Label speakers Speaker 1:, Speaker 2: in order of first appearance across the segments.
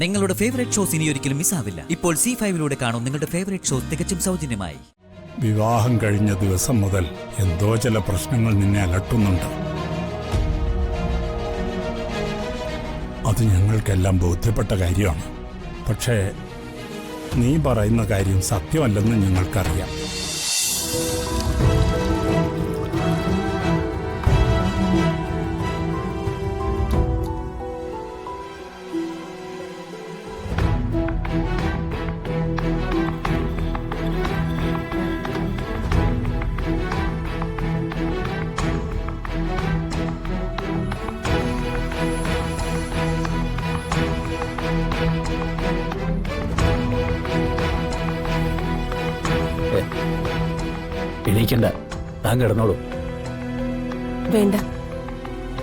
Speaker 1: നിങ്ങളുടെ favourite shows ഇനി ഒരിക്കലും മിസ്സാവില്ല. ഇപ്പോൾ C5 കാണും നിങ്ങളുടെ ഫേവറേറ്റ് ഷോസ് തികച്ചും സൗജന്യമായി.
Speaker 2: വിവാഹം കഴിഞ്ഞ ദിവസം മുതൽ എന്തോ ചില പ്രശ്നങ്ങൾ നിന്നെ അലട്ടുന്നുണ്ട്. അത് ഞങ്ങൾക്കെല്ലാം ബോധ്യപ്പെട്ട കാര്യമാണ്. പക്ഷേ നീ പറയുന്ന കാര്യം സത്യമല്ലെന്ന് ഞങ്ങൾക്കറിയാം.
Speaker 3: എണീക്കണ്ട, താൻ കിടന്നോളൂ.
Speaker 4: വേണ്ട,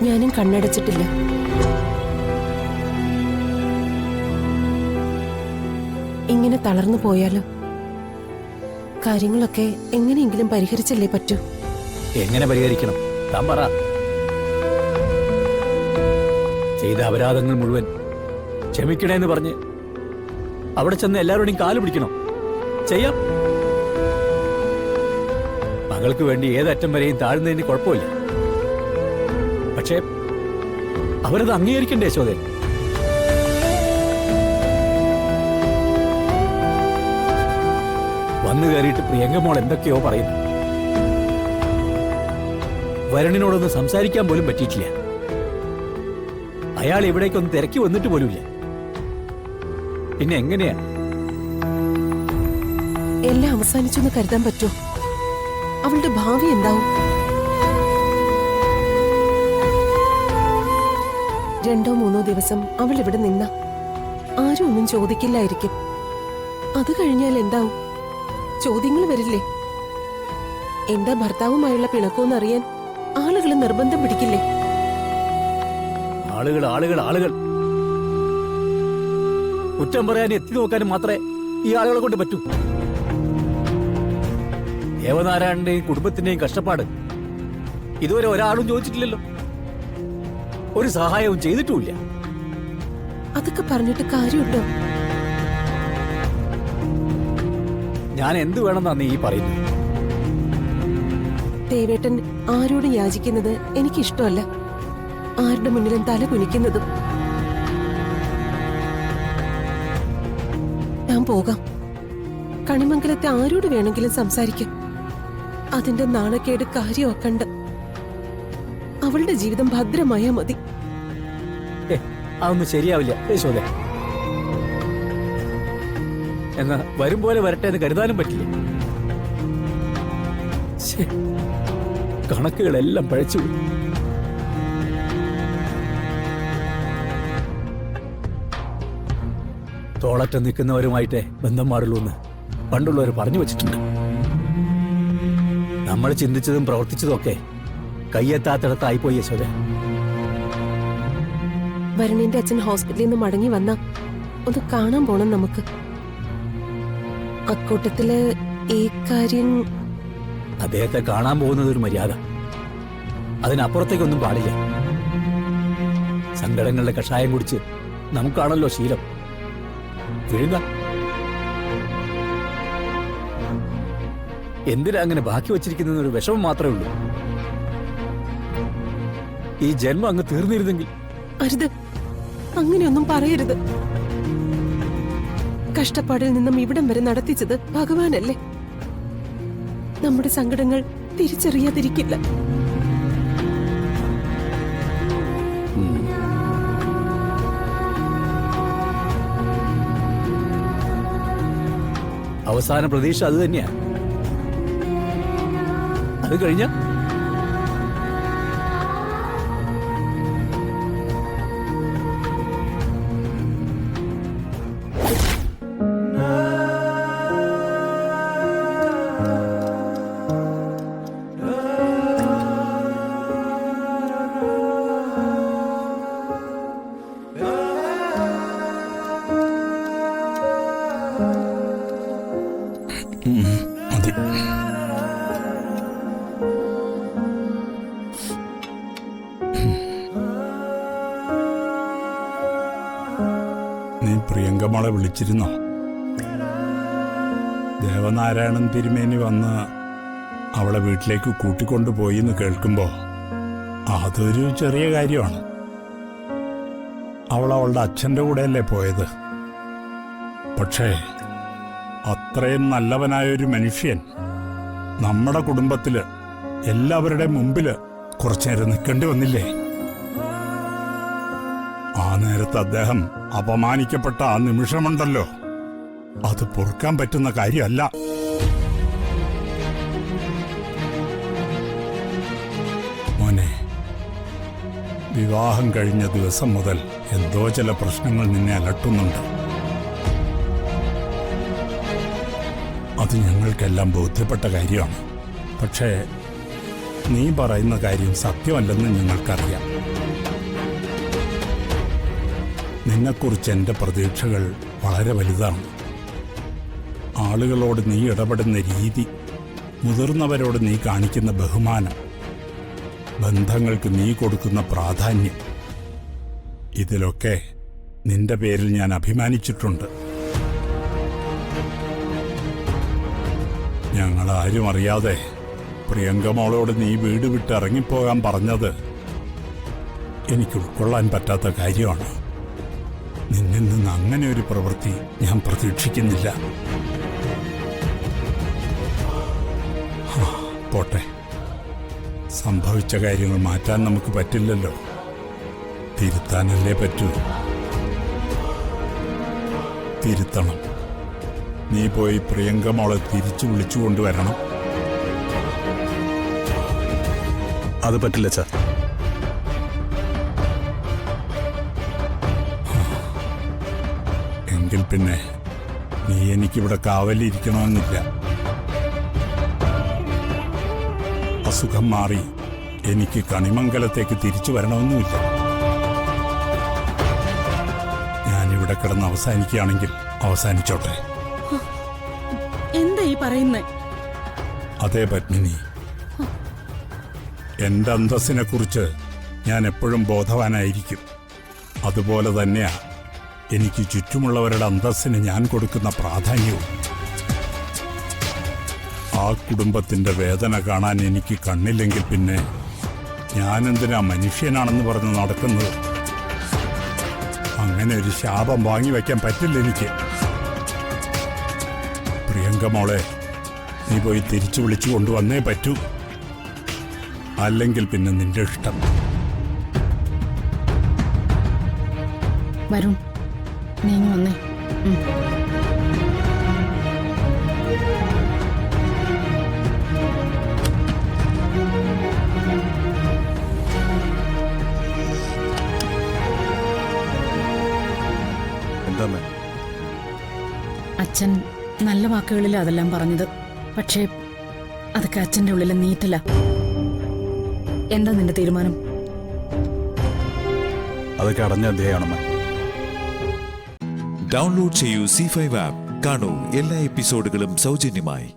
Speaker 4: ഞാനും കണ്ണടച്ചിട്ടില്ല. ഇങ്ങനെ തളർന്നു പോയാലോ? കാര്യങ്ങളൊക്കെ എങ്ങനെയെങ്കിലും പരിഹരിച്ചല്ലേ പറ്റൂ.
Speaker 3: എങ്ങനെ പരിഹരിക്കണം? താൻ പറ. ചെയ്ത അപരാധങ്ങൾ മുഴുവൻ ക്ഷമിക്കണേന്ന് പറഞ്ഞ് അവിടെ ചെന്ന് എല്ലാവരുടെയും കാല് പിടിക്കണം. ചെയ്യാം. മകൾക്ക് വേണ്ടി ഏതറ്റം വരെയും താഴ്ന്നതിന് കുഴപ്പമില്ല. പക്ഷേ അവരത് അംഗീകരിക്കണ്ടേ യശോദേ? വന്നു കയറിയിട്ട് പ്രിയങ്കമോൾ എന്തൊക്കെയോ പറയുന്നു. വരുണിനോടൊന്ന് സംസാരിക്കാൻ പോലും പറ്റിയിട്ടില്ല. അയാൾ ഇവിടേക്കൊന്ന് തിരക്കി വന്നിട്ട് പോലുമില്ല. പിന്നെ എങ്ങനെയാ
Speaker 4: എല്ലാം അവസാനിച്ചെന്ന് കരുതാൻ പറ്റുമോ? അവളുടെ ഭാവി എന്താവും? 2-3 ദിവസം അവൾ ഇവിടെ നിന്ന ആരും ഒന്നും ചോദിക്കില്ലായിരിക്കും. അത് കഴിഞ്ഞാൽ എന്താവും? ചോദ്യങ്ങൾ വരില്ലേ? എന്താ ഭർത്താവുമായുള്ള പിണക്കോന്നറിയാൻ ആളുകൾ നിർബന്ധം പിടിക്കില്ലേ?
Speaker 3: ആളുകൾ ആളുകൾ ആളുകൾ കുറ്റം പറയാനും എത്തി നോക്കാനും മാത്രമേ ഈ ആളുകളെ കൊണ്ട് പറ്റൂ. ദേവനാരായണന്റെയും കുടുംബത്തിന്റെയും കഷ്ടപ്പാട് ഇതുവരെ ഒരാളും ചോദിച്ചിട്ടില്ലല്ലോ. ഒരു സഹായവും ചെയ്തിട്ടുമില്ല.
Speaker 4: അതൊക്കെ പറഞ്ഞിട്ട് കാര്യമുണ്ടോ?
Speaker 3: ഞാൻ എന്ത് വേണമെന്നാ നീ പറയുന്നത്?
Speaker 4: ദേവേട്ടൻ ആരോട് യാചിക്കുന്നത് എനിക്കിഷ്ടമല്ല. ആരുടെ മുന്നിലും തല കുനിക്കുന്നതും. ഞാൻ പോകാം. കണിമംഗലത്തെ ആരോട് വേണമെങ്കിലും സംസാരിക്കാം. അതിന്റെ നാണക്കേട് കാര്യമാക്കണ്ട. അവളുടെ ജീവിതം ഭദ്രമായാ മതി.
Speaker 3: അതൊന്നും ശരിയാവില്ല യശോദ. എന്നാ വരും പോലെ വരട്ടെ എന്ന് കരുതാനും പറ്റില്ല. കണക്കുകളെല്ലാം പഴച്ചു. തോളറ്റം നിൽക്കുന്നവരുമായിട്ടേ ബന്ധം പാടുള്ളൂ എന്ന് പണ്ടുള്ളവർ പറഞ്ഞു വച്ചിട്ടുണ്ട്. നമ്മൾ ചിന്തിച്ചതും പ്രവർത്തിച്ചതും ഒക്കെ കയ്യെത്താത്തിടത്തായിപ്പോയി യശോദ.
Speaker 4: വരുണിന്റെ അച്ഛൻ ഹോസ്പിറ്റലിൽ നിന്ന് മടങ്ങി വന്ന ഒന്ന് കാണാൻ പോണം നമുക്ക്. അക്കൂട്ടത്തില് ഈ കാര്യം
Speaker 3: അദ്ദേഹത്തെ കാണാൻ പോകുന്നത് ഒരു മര്യാദ. അതിനപ്പുറത്തേക്കൊന്നും പാടില്ല. സങ്കടങ്ങളുടെ കഷായം കുടിച്ച് നമുക്കാണല്ലോ ശീലം. വിഴുങ്ങ. എന്തിനാ അങ്ങനെ ബാക്കി വച്ചിരിക്കുന്ന ഒരു വിഷമം മാത്രമേ ഉള്ളൂ. ഈ ജന്മം അങ്ങ് തീർന്നിരുന്നെങ്കിൽ.
Speaker 4: അരുത്, അങ്ങനെയൊന്നും പറയരുത്. കഷ്ടപ്പാടിൽ നിന്നും ഇവിടം വരെ നടത്തിച്ചത് ഭഗവാനല്ലേ. നമ്മുടെ സങ്കടങ്ങൾ തിരിച്ചറിയാതിരിക്കില്ല.
Speaker 3: അവസാന പ്രതീക്ഷ അത് തന്നെയാ. അത് കഴിഞ്ഞ
Speaker 2: മതി. പ്രിയങ്കമോളെ വിളിച്ചിരുന്നോ? ദേവനാരായണൻ തിരുമേനി വന്ന് അവളെ വീട്ടിലേക്ക് കൂട്ടിക്കൊണ്ടുപോയി എന്ന് കേൾക്കുമ്പോൾ അതൊരു ചെറിയ കാര്യമാണ്. അവൾ അവളുടെ അച്ഛൻ്റെ കൂടെയല്ലേ പോയത്. പക്ഷേ അത്രയും നല്ലവനായൊരു മനുഷ്യൻ നമ്മുടെ കുടുംബത്തില് എല്ലാവരുടെയും മുമ്പില് കുറച്ചേരം നിൽക്കേണ്ടി വന്നില്ലേ? ആ നേരത്ത് അദ്ദേഹം അപമാനിക്കപ്പെട്ട ആ നിമിഷമുണ്ടല്ലോ, അത് പൊറുക്കാൻ പറ്റുന്ന കാര്യമല്ല. മോനെ, വിവാഹം കഴിഞ്ഞ ദിവസം മുതൽ എന്തോ ചില പ്രശ്നങ്ങൾ നിന്നെ അലട്ടുന്നുണ്ട്. അത് ഞങ്ങൾക്കെല്ലാം ബോധ്യപ്പെട്ട കാര്യമാണ്. പക്ഷേ നീ പറയുന്ന കാര്യം സത്യമല്ലെന്ന് ഞങ്ങൾക്കറിയാം. നിന്നെക്കുറിച്ച് എൻ്റെ പ്രതീക്ഷകൾ വളരെ വലുതാണ്. ആളുകളോട് നീ ഇടപെടുന്ന രീതി, മുതിർന്നവരോട് നീ കാണിക്കുന്ന ബഹുമാനം, ബന്ധങ്ങൾക്ക് നീ കൊടുക്കുന്ന പ്രാധാന്യം, ഇതിലൊക്കെ നിന്റെ പേരിൽ ഞാൻ അഭിമാനിച്ചിട്ടുണ്ട്. ഞങ്ങളാരും അറിയാതെ പ്രിയങ്കമോളോട് നീ വീട് വിട്ട് ഇറങ്ങിപ്പോകാൻ പറഞ്ഞത് എനിക്ക് ഉൾക്കൊള്ളാൻ പറ്റാത്ത കാര്യമാണ്. നിന്നിൽ നിന്ന് അങ്ങനെ ഒരു പ്രവൃത്തി ഞാൻ പ്രതീക്ഷിക്കുന്നില്ല. പോട്ടെ, സംഭവിച്ച കാര്യങ്ങൾ മാറ്റാൻ നമുക്ക് പറ്റില്ലല്ലോ, തിരുത്താനല്ലേ പറ്റൂ. തിരുത്തണം. നീ പോയി പ്രിയങ്കമോളെ തിരിച്ചു വിളിച്ചുകൊണ്ടുവരണം.
Speaker 5: അത് പറ്റില്ല സാർ.
Speaker 2: എങ്കിൽ പിന്നെ നീ എനിക്കിവിടെ കാവലിരിക്കണമെന്നില്ല. അസുഖം മാറി എനിക്ക് കണിമംഗലത്തേക്ക് തിരിച്ചു വരണമെന്നുമില്ല. ഞാനിവിടെ കിടന്ന് അവസാനിക്കുകയാണെങ്കിൽ അവസാനിച്ചോട്ടെ.
Speaker 6: എന്താ ഈ പറയുന്നേ?
Speaker 2: അതേ പത്മിനി, എന്റെ അന്തസ്സിനെ കുറിച്ച് ഞാൻ എപ്പോഴും ബോധവാനായിരിക്കും. അതുപോലെ തന്നെയാ എനിക്ക് ചുറ്റുമുള്ളവരുടെ അന്തസ്സിന് ഞാൻ കൊടുക്കുന്ന പ്രാധാന്യവും. ആ കുടുംബത്തിന്റെ വേദന കാണാൻ എനിക്ക് കണ്ണില്ലെങ്കിൽ പിന്നെ ഞാനെന്തിനാ മനുഷ്യനാണെന്ന് പറഞ്ഞ് നടക്കുന്നത്? അങ്ങനെ ഒരു ശാപം വാങ്ങിവെക്കാൻ പറ്റില്ല എനിക്ക്. പ്രിയങ്കമോളെ നീ പോയി തിരിച്ചു വിളിച്ചു കൊണ്ടുവന്നേ പറ്റൂ. അല്ലെങ്കിൽ പിന്നെ നിന്റെ ഇഷ്ടം.
Speaker 6: വരുൺ, നീങ്ങി വന്നേ.
Speaker 5: എന്താ
Speaker 6: അച്ഛൻ നല്ല വാക്കുകളിൽ അതെല്ലാം പറഞ്ഞത്. പക്ഷേ അതൊക്കെ അച്ഛൻ്റെ ഉള്ളിലെ നീറ്റല്ല. എന്താ നിന്റെ തീരുമാനം?
Speaker 5: അതൊക്കെ അടഞ്ഞ അധ്യായമാണമ്മ.
Speaker 7: ഡൗൺലോഡ് ചെയ്യൂ C5 ആപ്പ്. കാണൂ എല്ലാ എപ്പിസോഡുകളും സൗജന്യമായി.